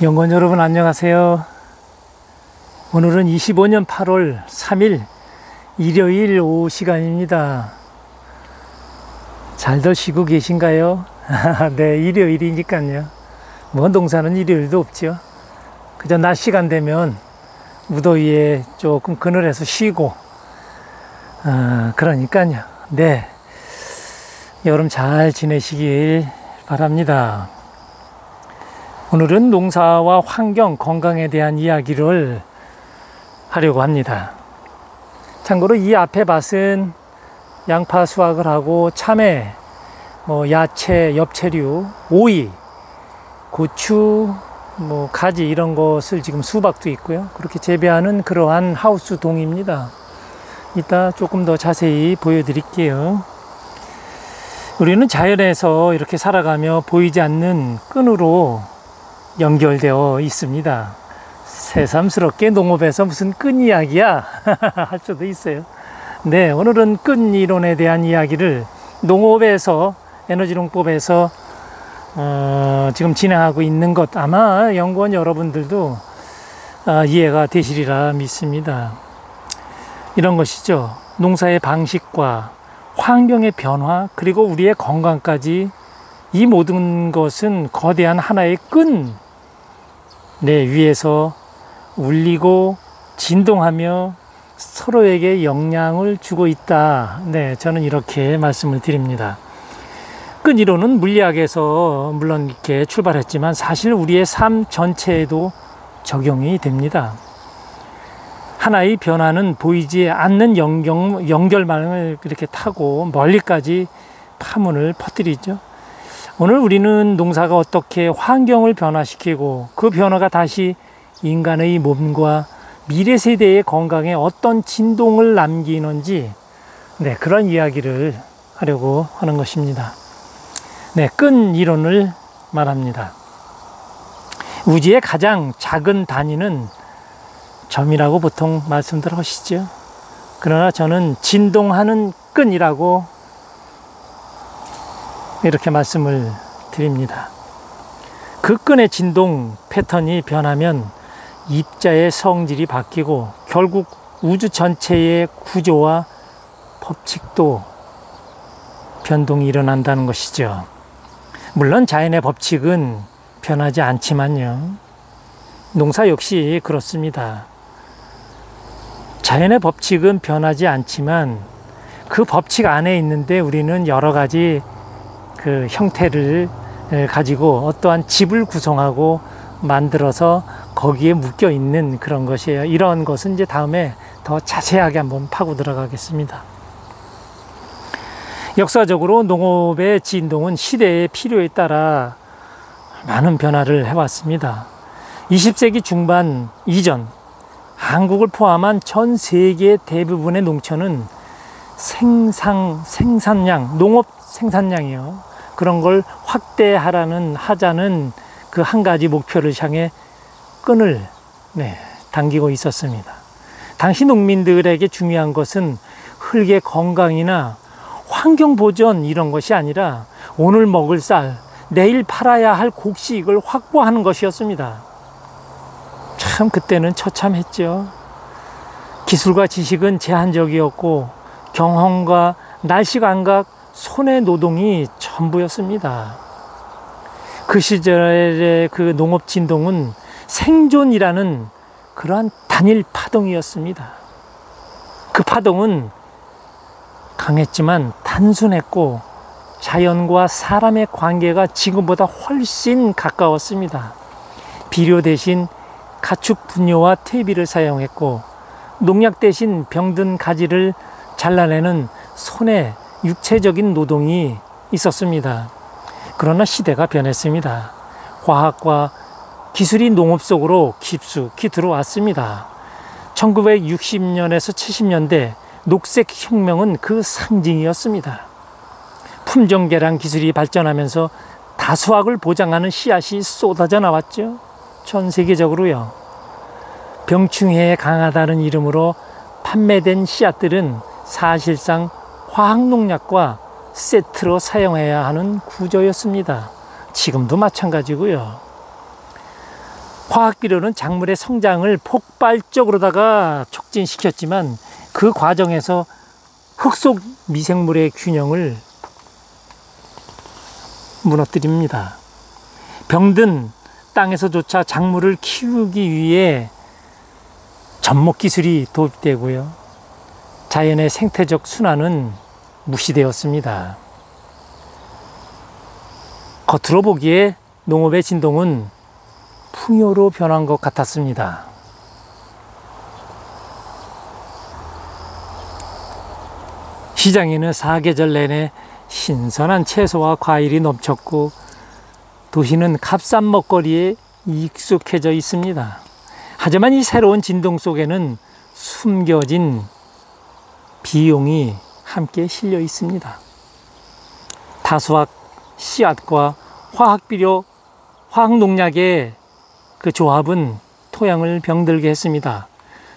연구원 여러분 안녕하세요. 오늘은 25년 8월 3일 일요일 오후 시간입니다. 잘들 쉬고 계신가요? 네, 일요일이니까요. 뭐 농사는 일요일도 없죠. 그저 낮 시간 되면 무더위에 조금 그늘에서 쉬고 그러니까요. 네, 여름 잘 지내시길 바랍니다. 오늘은 농사와 환경, 건강에 대한 이야기를 하려고 합니다. 참고로 이 앞에 밭은 양파 수확을 하고 참외, 야채, 엽채류, 오이, 고추, 가지 이런 것을 지금 수박도 있고요. 그렇게 재배하는 그러한 하우스 동입니다. 이따 조금 더 자세히 보여드릴게요. 우리는 자연에서 이렇게 살아가며 보이지 않는 끈으로 연결되어 있습니다. 새삼스럽게 농업에서 무슨 끈 이야기야 할 수도 있어요. 네, 오늘은 끈 이론에 대한 이야기를 농업에서 에너지농법에서 지금 진행하고 있는 것 아마 연구원 여러분들도 이해가 되시리라 믿습니다. 이런 것이죠. 농사의 방식과 환경의 변화 그리고 우리의 건강까지 이 모든 것은 거대한 하나의 끈 위에서 울리고 진동하며 서로에게 영향을 주고 있다. 네, 저는 이렇게 말씀을 드립니다. 끈 이론은 물리학에서 물론 이렇게 출발했지만 사실 우리의 삶 전체에도 적용이 됩니다. 하나의 변화는 보이지 않는 연결망을 이렇게 타고 멀리까지 파문을 퍼뜨리죠. 오늘 우리는 농사가 어떻게 환경을 변화시키고 그 변화가 다시 인간의 몸과 미래 세대의 건강에 어떤 진동을 남기는지 그런 이야기를 하려고 하는 것입니다. 끈 이론을 말합니다. 우주의 가장 작은 단위는 점이라고 보통 말씀들 하시죠. 그러나 저는 진동하는 끈이라고 이렇게 말씀을 드립니다. 그 끈의 진동 패턴이 변하면 입자의 성질이 바뀌고 결국 우주 전체의 구조와 법칙도 변동이 일어난다는 것이죠. 물론 자연의 법칙은 변하지 않지만요. 농사 역시 그렇습니다. 자연의 법칙은 변하지 않지만 그 법칙 안에 있는데 우리는 여러 가지 그 형태를 가지고 어떠한 집을 구성하고 만들어서 거기에 묶여 있는 그런 것이에요. 이런 것은 이제 다음에 더 자세하게 한번 파고 들어가겠습니다. 역사적으로 농업의 진동은 시대의 필요에 따라 많은 변화를 해왔습니다. 20세기 중반 이전 한국을 포함한 전 세계 대부분의 농촌은 생산량, 농업 생산량이요. 그런 걸 하자는 그 한 가지 목표를 향해 끈을 당기고 있었습니다. 당시 농민들에게 중요한 것은 흙의 건강이나 환경 보존 이런 것이 아니라 오늘 먹을 쌀, 내일 팔아야 할 곡식을 확보하는 것이었습니다. 참 그때는 처참했죠. 기술과 지식은 제한적이었고 경험과 날씨 감각, 손의 노동이 전부였습니다. 그 시절의 그 농업 진동은 생존이라는 그러한 단일 파동이었습니다. 그 파동은 강했지만 단순했고 자연과 사람의 관계가 지금보다 훨씬 가까웠습니다. 비료 대신 가축 분뇨와 퇴비를 사용했고 농약 대신 병든 가지를 잘라내는 손의 육체적인 노동이 있었습니다. 그러나 시대가 변했습니다. 과학과 기술이 농업 속으로 깊숙이 들어왔습니다. 1960년에서 70년대 녹색 혁명은 그 상징이었습니다. 품종 개량 기술이 발전하면서 다수확을 보장하는 씨앗이 쏟아져 나왔죠. 전 세계적으로요. 병충해에 강하다는 이름으로 판매된 씨앗들은 사실상 화학농약과 세트로 사용해야 하는 구조였습니다. 지금도 마찬가지고요. 화학비료는 작물의 성장을 폭발적으로다가 촉진시켰지만 그 과정에서 흙 속 미생물의 균형을 무너뜨립니다. 병든 땅에서조차 작물을 키우기 위해 접목 기술이 도입되고요. 자연의 생태적 순환은 무시되었습니다. 겉으로 보기에 농업의 진동은 풍요로 변한 것 같았습니다. 시장에는 사계절 내내 신선한 채소와 과일이 넘쳤고 도시는 값싼 먹거리에 익숙해져 있습니다. 하지만 이 새로운 진동 속에는 숨겨진 비용이 함께 실려 있습니다. 다수학 씨앗과 화학비료, 화학농약의 그 조합은 토양을 병들게 했습니다.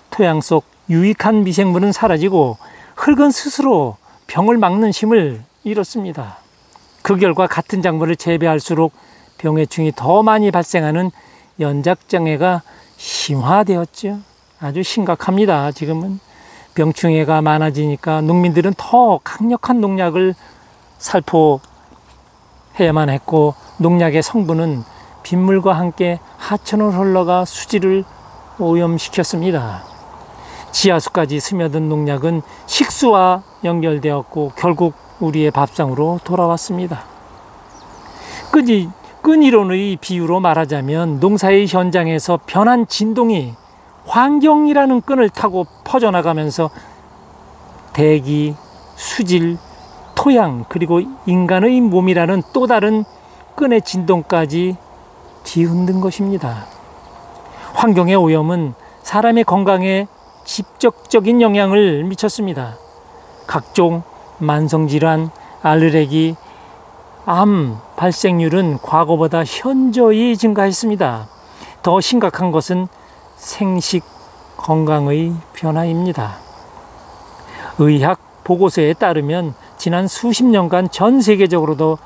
토양 속 유익한 미생물은 사라지고 흙은 스스로 병을 막는 힘을 잃었습니다. 그 결과 같은 작물을 재배할수록 병해충이 더 많이 발생하는 연작장애가 심화되었죠. 아주 심각합니다. 지금은 병충해가 많아지니까 농민들은 더 강력한 농약을 살포해야만 했고 농약의 성분은 빗물과 함께 하천으로 흘러가 수질을 오염시켰습니다. 지하수까지 스며든 농약은 식수와 연결되었고 결국 우리의 밥상으로 돌아왔습니다. 끈이론의 비유로 말하자면 농사의 현장에서 변한 진동이 환경이라는 끈을 타고 퍼져나가면서 대기, 수질, 토양 그리고 인간의 몸이라는 또 다른 끈의 진동까지 뒤흔든 것입니다. 환경의 오염은 사람의 건강에 직접적인 영향을 미쳤습니다. 각종 만성질환, 알레르기, 암 발생률은 과거보다 현저히 증가했습니다. 더 심각한 것은 생식 건강의 변화입니다. 의학 보고서에 따르면 지난 수십 년간 전 세계적으로도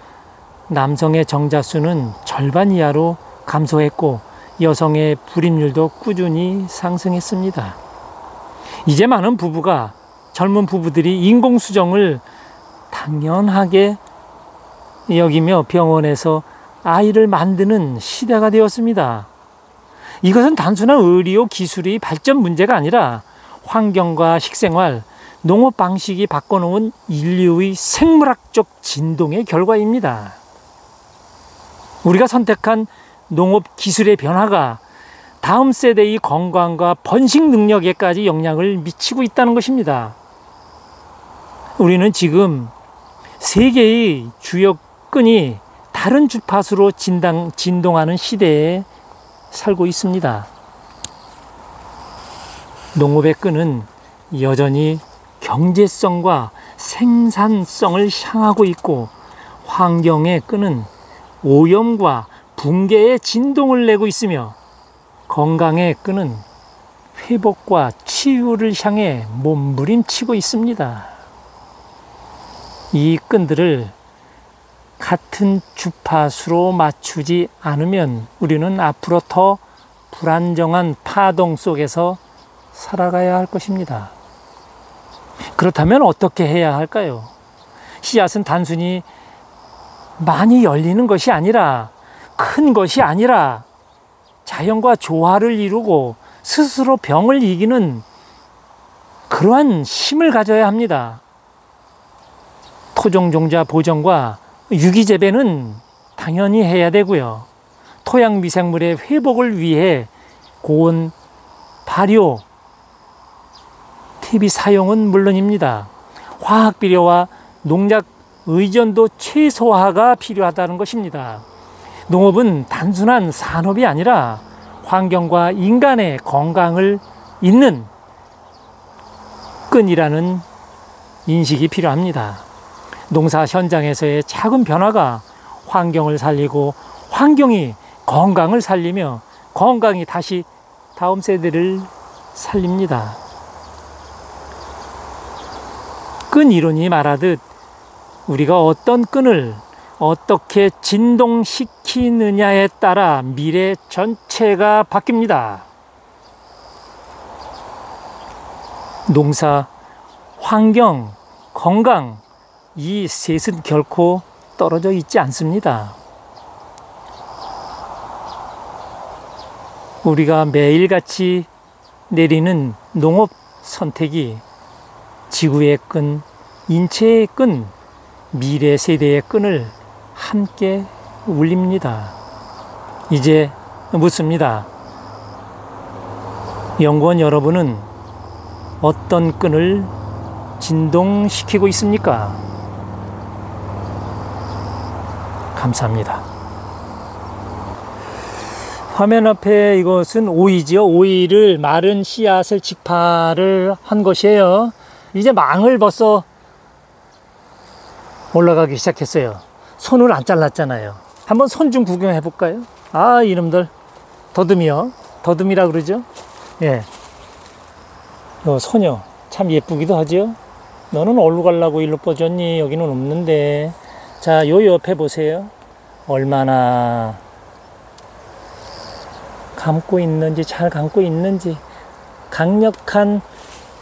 남성의 정자수는 절반 이하로 감소했고 여성의 불임률도 꾸준히 상승했습니다. 이제 많은 부부가 젊은 부부들이 인공수정을 당연하게 여기며 병원에서 아이를 만드는 시대가 되었습니다. 이것은 단순한 의료 기술의 발전 문제가 아니라 환경과 식생활, 농업 방식이 바꿔놓은 인류의 생물학적 진동의 결과입니다. 우리가 선택한 농업 기술의 변화가 다음 세대의 건강과 번식 능력에까지 영향을 미치고 있다는 것입니다. 우리는 지금 세계의 주요 끈이 다른 주파수로 진동하는 시대에 살고 있습니다. 농업의 끈은 여전히 경제성과 생산성을 향하고 있고 환경의 끈은 오염과 붕괴의 진동을 내고 있으며 건강의 끈은 회복과 치유를 향해 몸부림치고 있습니다. 이 끈들을 같은 주파수로 맞추지 않으면 우리는 앞으로 더 불안정한 파동 속에서 살아가야 할 것입니다. 그렇다면 어떻게 해야 할까요? 씨앗은 단순히 많이 열리는 것이 아니라 큰 것이 아니라 자연과 조화를 이루고 스스로 병을 이기는 그러한 힘을 가져야 합니다. 토종종자 보존과 유기재배는 당연히 해야 되고요. 토양 미생물의 회복을 위해 고온, 발효, 퇴비 사용은 물론입니다. 화학비료와 농약 의존도 최소화가 필요하다는 것입니다. 농업은 단순한 산업이 아니라 환경과 인간의 건강을 잇는 끈이라는 인식이 필요합니다. 농사 현장에서의 작은 변화가 환경을 살리고 환경이 건강을 살리며 건강이 다시 다음 세대를 살립니다. 끈 이론이 말하듯 우리가 어떤 끈을 어떻게 진동시키느냐에 따라 미래 전체가 바뀝니다. 농사, 환경, 건강, 이 셋은 결코 떨어져 있지 않습니다. 우리가 매일같이 내리는 농업 선택이 지구의 끈, 인체의 끈, 미래 세대의 끈을 함께 울립니다. 이제 묻습니다. 연구원 여러분은 어떤 끈을 진동시키고 있습니까? 감사합니다. 화면 앞에 이것은 오이지요. 오이를 마른 씨앗을 직파를 한 것이에요. 이제 망을 벌써 올라가기 시작했어요. 손을 안 잘랐잖아요. 한번 손 좀 구경해 볼까요? 아, 이놈들 더듬이요. 더듬이라 그러죠. 예, 요 소녀 참 예쁘기도 하죠. 너는 어디로 가려고 일로 뻗었니? 여기는 없는데. 자, 요 옆에 보세요. 얼마나 감고 있는지, 잘 감고 있는지. 강력한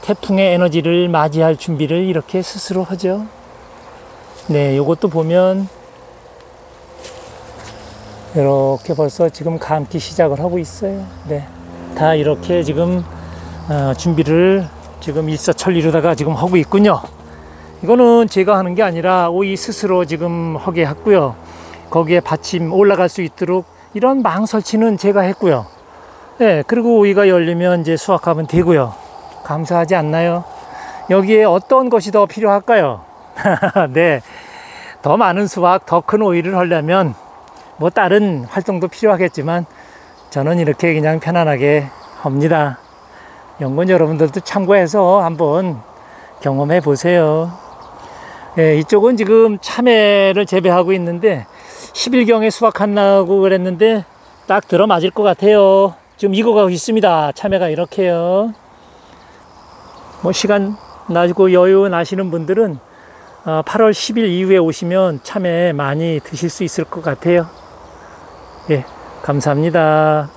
태풍의 에너지를 맞이할 준비를 이렇게 스스로 하죠. 네, 요것도 보면 이렇게 벌써 지금 감기 시작을 하고 있어요. 네, 다 이렇게 지금 준비를 지금 일사천리로다가 지금 하고 있군요. 이거는 제가 하는 게 아니라 오이 스스로 지금 하게 했고요. 거기에 받침 올라갈 수 있도록 이런 망 설치는 제가 했고요. 네, 그리고 오이가 열리면 이제 수확하면 되고요. 감사하지 않나요? 여기에 어떤 것이 더 필요할까요? 네, 더 많은 수확, 더 큰 오이를 하려면 뭐 다른 활동도 필요하겠지만 저는 이렇게 그냥 편안하게 합니다. 연구원 여러분들도 참고해서 한번 경험해 보세요. 네, 이쪽은 지금 참외를 재배하고 있는데 10일경에 수확한다고 그랬는데 딱 들어맞을 것 같아요. 지금 익어가고 있습니다. 참외가 이렇게요. 뭐 시간 나고 여유 나시는 분들은 8월 10일 이후에 오시면 참외 많이 드실 수 있을 것 같아요. 예, 감사합니다.